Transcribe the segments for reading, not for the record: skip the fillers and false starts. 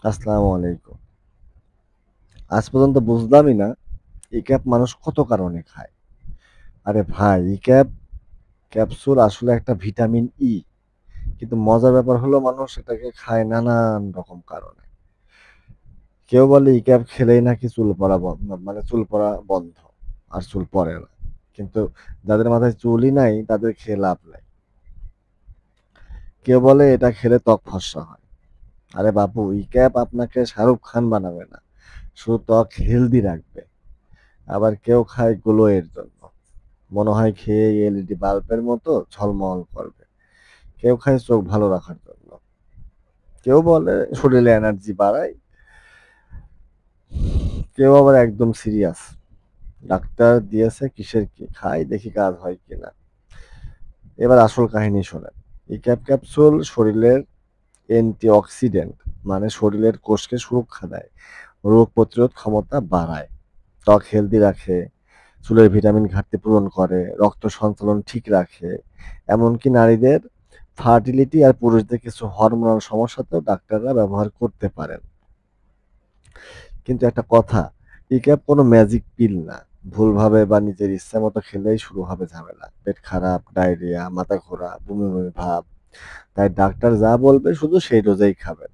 আসসালামু আলাইকুম। আজ পর্যন্ত বুঝলামই না ইক্যাপ মানুষ কত কারণে খায়। আরে ভাই, ইক্যাপ ক্যাপসুল আসলে একটা ভিটামিন ই। কিন্তু মজার ব্যাপার হলো মানুষ এটাকে খায় নানান রকম কারণে। কেউ বলে ইক্যাপ খেলেই নাকি চুল পড়া মানে চুল পড়া বন্ধ আর চুল পড়ে না। কিন্তু যাদের মাথায় চুলই নাই তাদের খেয়ে লাভ নাই। কেউ বলে এটা খেলে ত্বক ফর্সা হয়। আরে বাপু, ইক্যাপ আপনাকে শাহরুখ খান বানাবে না, শুধু ত্বক হেলদি রাখবে। আবার কেউ খায় গ্লো এর জন্য, মনে হয় খেয়ে এলইডি বাল্বের মতো ঝলমল করবে। কেউ খায় চোখ ভালো রাখার জন্য, কেউ বলে শরীরে এনার্জি বাড়ায়, কেউ আবার একদম সিরিয়াস, ডাক্তার দিয়েছে কিসের কি খাই দেখি কাজ হয় কিনা। এবার আসল কাহিনী শোনেন। এই ক্যাপসুল শরীরের অ্যান্টিঅক্সিডেন্ট, মানে শরীরের কোষকে সুরক্ষা দেয়, রোগ প্রতিরোধ ক্ষমতা বাড়ায়, ত্বক হেলদি রাখে, চুলের ভিটামিন ঘাটতি পূরণ করে, রক্ত সঞ্চালন ঠিক রাখে। এমনকি নারীদের ফার্টিলিটি আর পুরুষদের কিছু হরমোনাল সমস্যাতেও ডাক্তাররা ব্যবহার করতে পারেন। কিন্তু একটা কথা, ইক্যাপ কোনো ম্যাজিক পিল না। ভুলভাবে বা নিজের ইচ্ছা মতো খেলেই শুরু হবে ঝামেলা, পেট খারাপ, ডায়রিয়া, মাথা ঘোরা, বমি বমি ভাব। তাই ডাক্তার যা বলবে শুধু সেই ডোজেই খাবেন।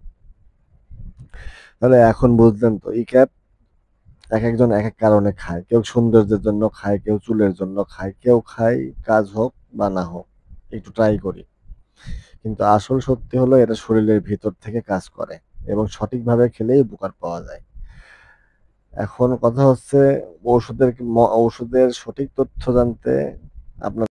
তাহলে এখন বুঝলেন তো, ইক্যাপ এক একজন এক এক কারণে খায়। কেউ সৌন্দর্যের জন্য খায়, কেউ চুলের জন্য খায়, কেউ খায় কাজ হোক বা না হোক একটু ট্রাই করি। কিন্তু আসল সত্যি হলো এটা শরীরের ভিতর থেকে কাজ করে এবং সঠিকভাবে খেলেই উপকার পাওয়া যায়। এখন কথা হচ্ছে ঔষধের সঠিক তথ্য জানতে আপনার